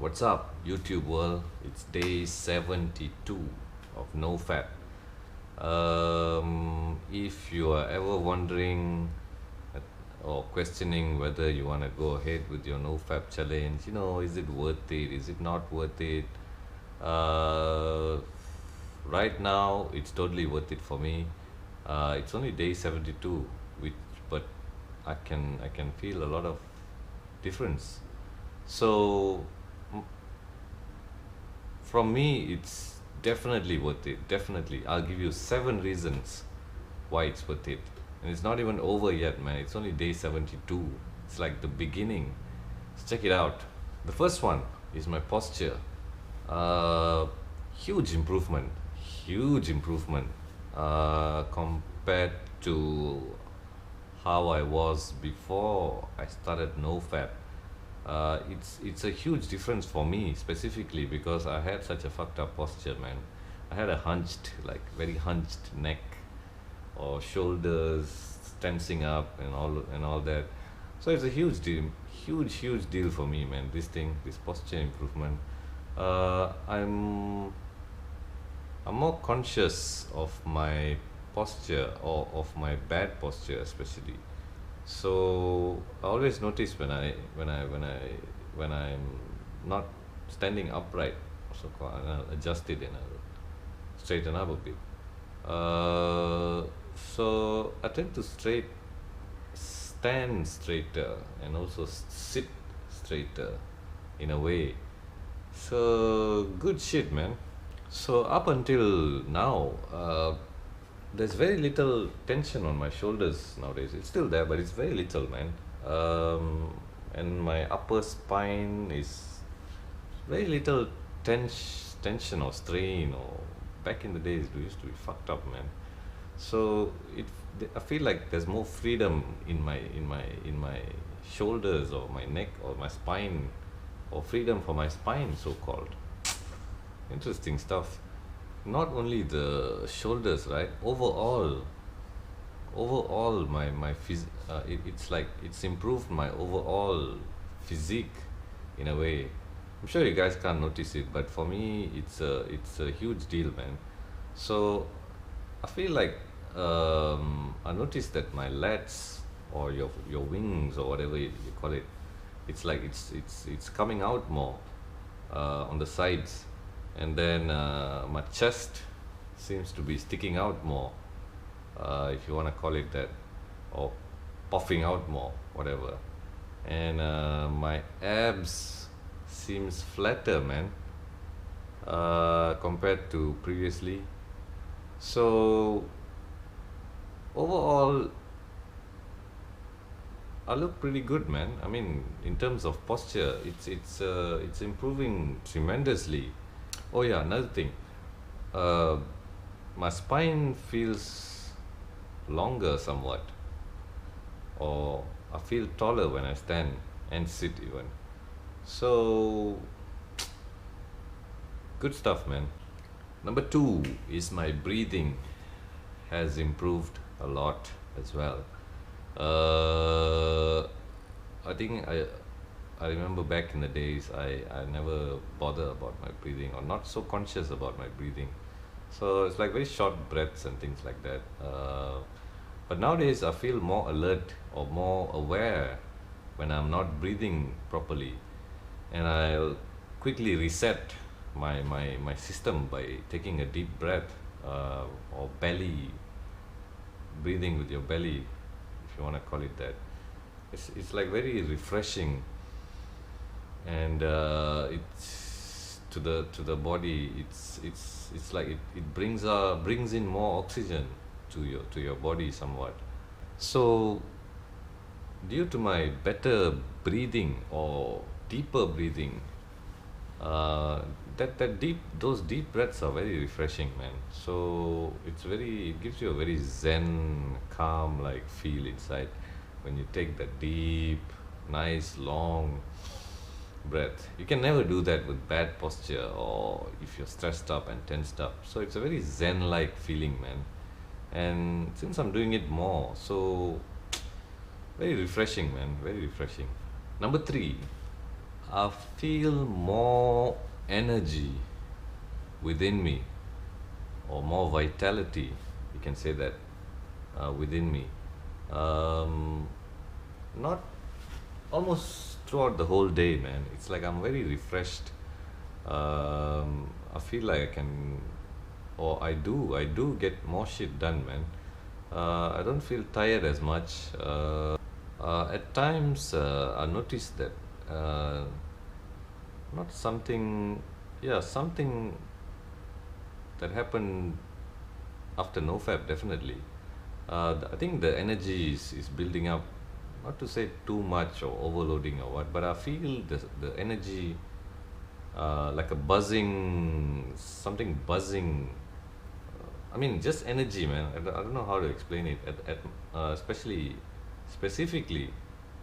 What's up, YouTube world? It's day 72 of Nofap. If you are ever wondering or questioning whether you want to go ahead with your Nofap challenge, is it worth it? Is it not worth it? Uh, right now, it's totally worth it for me. It's only day 72, which but I can feel a lot of difference. So from me, it's definitely worth it. Definitely. I'll give you 7 reasons why it's worth it. And it's not even over yet, man. It's only day 72. It's like the beginning. Let's check it out. The first one is my posture. Uh, Huge improvement. Huge improvement compared to how I was before I started NoFap. It's a huge difference for me specifically because I had such a fucked up posture, man. I had a hunched, like very hunched neck or shoulders tensing up and all that. So it's a huge deal for me, man. This posture improvement. Uh, I'm I'm more conscious of my posture or of my bad posture especially. So I always notice when I'm not standing upright, so called, and I'll adjust it and I'll straighten up a bit. So I tend to stand straighter and also sit straighter in a way. So good shit, man. So up until now, there's very little tension on my shoulders nowadays. It's still there, but it's very little, man. And my upper spine is very little tension or strain. Or back in the days, it used to be fucked up, man. So I feel like there's more freedom in my shoulders or my neck or my spine, or freedom for my spine, so called. Interesting stuff. Not only the shoulders, right? Overall, it's like it's improved my overall physique in a way. I'm sure you guys can't notice it, but for me, it's a huge deal, man. So I feel like I noticed that my lats or your wings or whatever you call it, it's like it's coming out more on the sides, and then my chest seems to be sticking out more, if you want to call it that, or puffing out more, whatever. And my abs seems flatter, man, compared to previously. So overall, I look pretty good, man. I mean, in terms of posture, it's improving tremendously. Oh yeah, another thing. Uh, my spine feels longer somewhat, or I feel taller when I stand and sit even. So good stuff, man. Number two is my breathing has improved a lot as well. Uh, I think I remember back in the days I never bother about my breathing, or not so conscious about my breathing. So it's like very short breaths and things like that. But nowadays I feel more alert or more aware when I'm not breathing properly, and I'll quickly reset my system by taking a deep breath, or belly breathing with your belly, if you want to call it that. It's like very refreshing, and it's to the body. It's like it brings in more oxygen to your body somewhat. So due to my better breathing or deeper breathing, uh, those deep breaths are very refreshing, man. So it gives you a very zen, calm like feel inside when you take that deep, nice, long breath. You can never do that with bad posture or if you're stressed up and tensed up. So it's a very zen like feeling, man. And since I'm doing it more, so very refreshing, man. Very refreshing. Number three, I feel more energy within me, or more vitality, you can say that, within me. Um, Not almost throughout the whole day, man. It's like I'm very refreshed. I feel like I can, or I do get more shit done, man. I don't feel tired as much. At times, I notice that not something, yeah, something that happened after Nofap, definitely. I think the energy is building up, not to say too much or overloading or what, but I feel the energy, like a buzzing, something buzzing. I mean, just energy, man. I don't know how to explain it. Especially, specifically,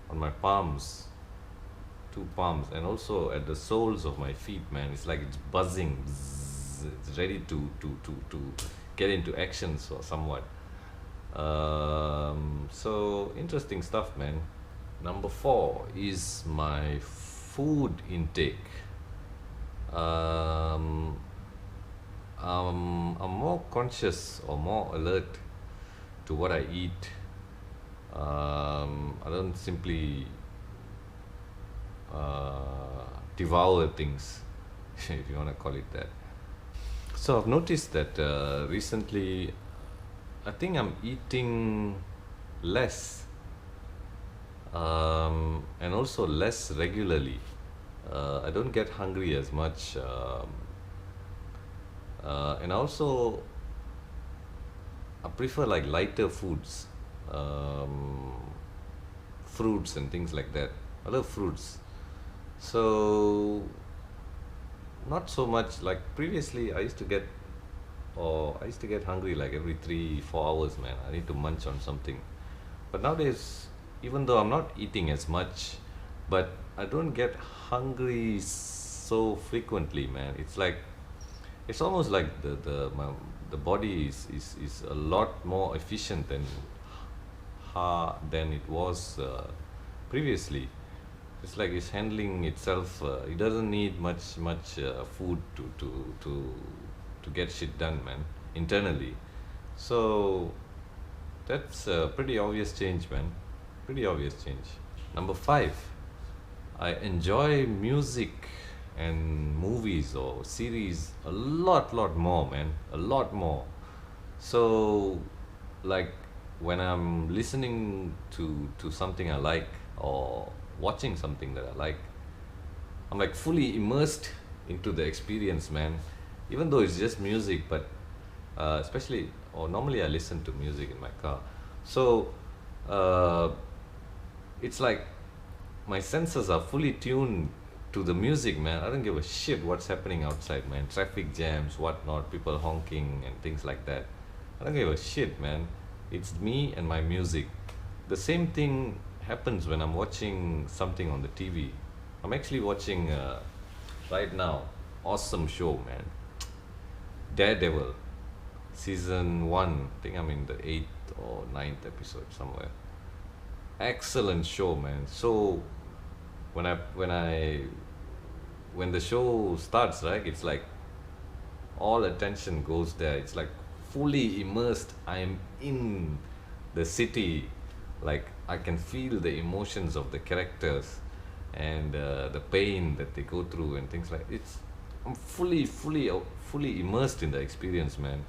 on my palms, two palms, and also at the soles of my feet, man. It's like it's buzzing. Bzzz, it's ready to get into actions or somewhat. So interesting stuff, man. Number four is my food intake. Um, I'm more conscious or more alert to what I eat. I don't simply devour things, if you want to call it that. So I've noticed that recently, I think I'm eating less, and also less regularly. I don't get hungry as much, and also I prefer like lighter foods, um, fruits and things like that. I love fruits. So not so much like previously. I used to get hungry like every 3 4 hours, man. I need to munch on something. But nowadays, even though I'm not eating as much, but I don't get hungry so frequently, man. It's almost like the body is a lot more efficient than it was previously. It's like it's handling itself. It doesn't need much food to get shit done, man. Internally, so that's a pretty obvious change, man. Pretty obvious change. Number five, I enjoy music and movies or series a lot more, man. A lot more. So, like when I'm listening to something I like, or watching something that I like, I'm like fully immersed into the experience, man. Even though it's just music, but especially, or normally I listen to music in my car. So uh, it's like my senses are fully tuned to the music, man. I don't give a shit what's happening outside, man. Traffic jams, whatnot, people honking and things like that. I don't give a shit, man. It's me and my music. The same thing happens when I'm watching something on the TV. I'm actually watching right now. Awesome show, man. Daredevil, season one. I think I'm in the eighth or ninth episode somewhere. Excellent show, man. So when the show starts, right, it's like all attention goes there. It's like fully immersed. I'm in the city. Like I can feel the emotions of the characters, and the pain that they go through and things like it's. I'm fully immersed in the experience, man.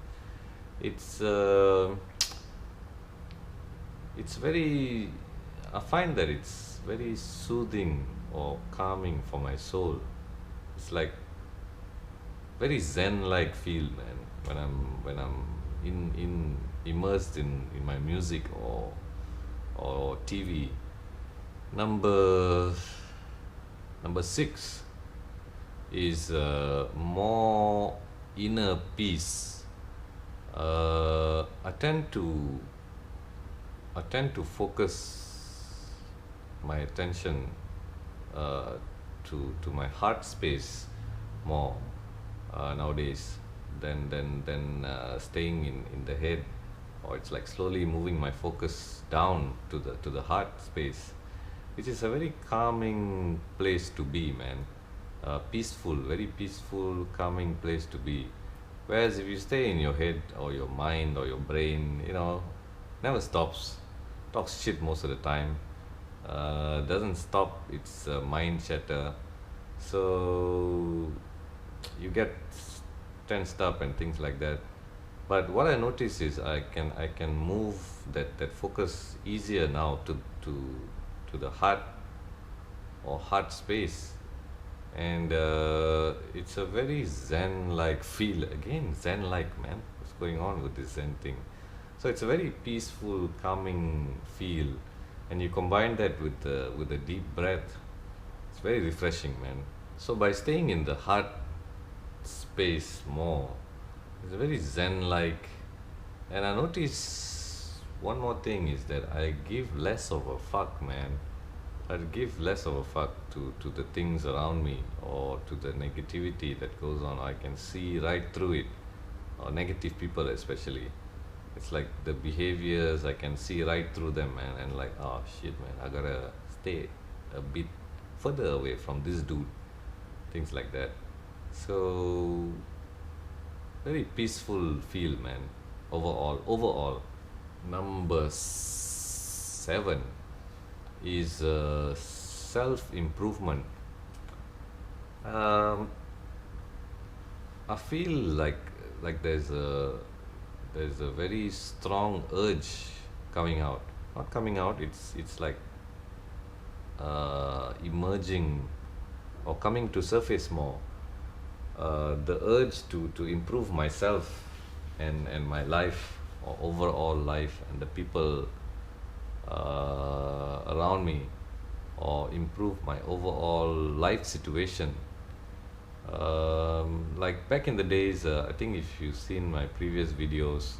It's it's very. I find that it's very soothing or calming for my soul. It's like very zen-like feel, man, when I'm in immersed in my music or TV. Number number six is more inner peace. I tend to focus my attention uh, to my heart space more nowadays than staying in the head, or it's like slowly moving my focus down to the heart space. which is a very calming place to be, man. Peaceful, very peaceful, calming place to be. Whereas if you stay in your head or your mind or your brain, never stops, talks shit most of the time, doesn't stop its mind chatter. So you get tensed up and things like that. But what I notice is I can move that focus easier now to the heart or heart space, and it's a very zen like feel. Again, zen like, man, what's going on with this zen thing? So it's a very peaceful, calming feel, and you combine that with a deep breath. It's very refreshing, man. So by staying in the heart space more, it's very zen like. And I notice one more thing is that I give less of a fuck, man. I give less of a fuck to the things around me or to the negativity that goes on. I can see right through it, or negative people especially. It's like the behaviors, I can see right through them, man, and like, oh shit, man, I gotta stay a bit further away from this dude, things like that. So very peaceful feel, man. Overall. Number 7 is self improvement. um, I feel like there's a very strong urge coming out, not coming out, it's like emerging or coming to surface more, the urge to improve myself and my life, or overall life, and the people around me, or improve my overall life situation. Like back in the days, I think if you've seen my previous videos,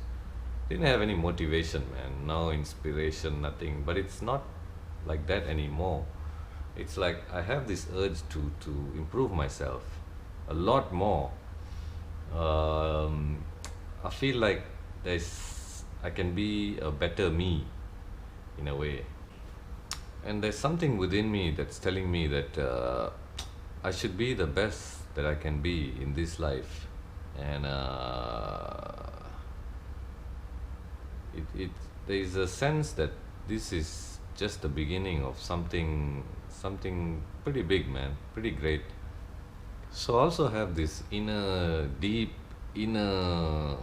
didn't have any motivation, man, no inspiration, nothing. But it's not like that anymore. It's like I have this urge to improve myself a lot more. um, I feel like I can be a better me in a way, and there's something within me that's telling me that I should be the best that I can be in this life, and it there is a sense that this is just the beginning of something pretty big, man, pretty great. So I also have this deep inner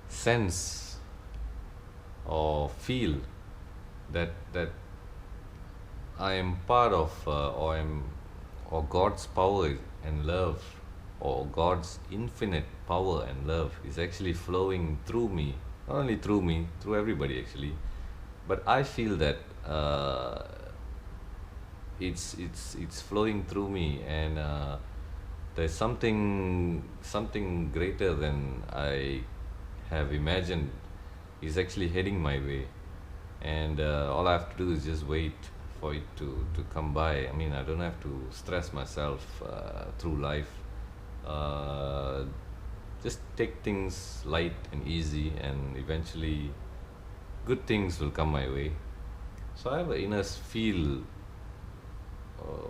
sense or feel that I am part of, or God's power and love, or God's infinite power and love is actually flowing through me. Not only through me, through everybody actually. But I feel that it's flowing through me, and there's something greater than I have imagined is actually heading my way, and all I have to do is just wait for it to come by. I mean, I don't have to stress myself through life. uh, just take things light and easy, and eventually good things will come my way. So I have an inner feel,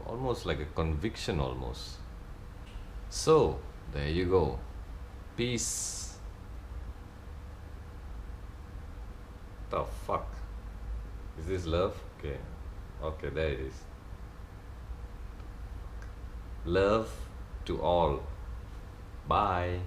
almost like a conviction almost. So there you go. Peace. The fuck, is this love? Okay, okay, there it is. Love to all. Bye.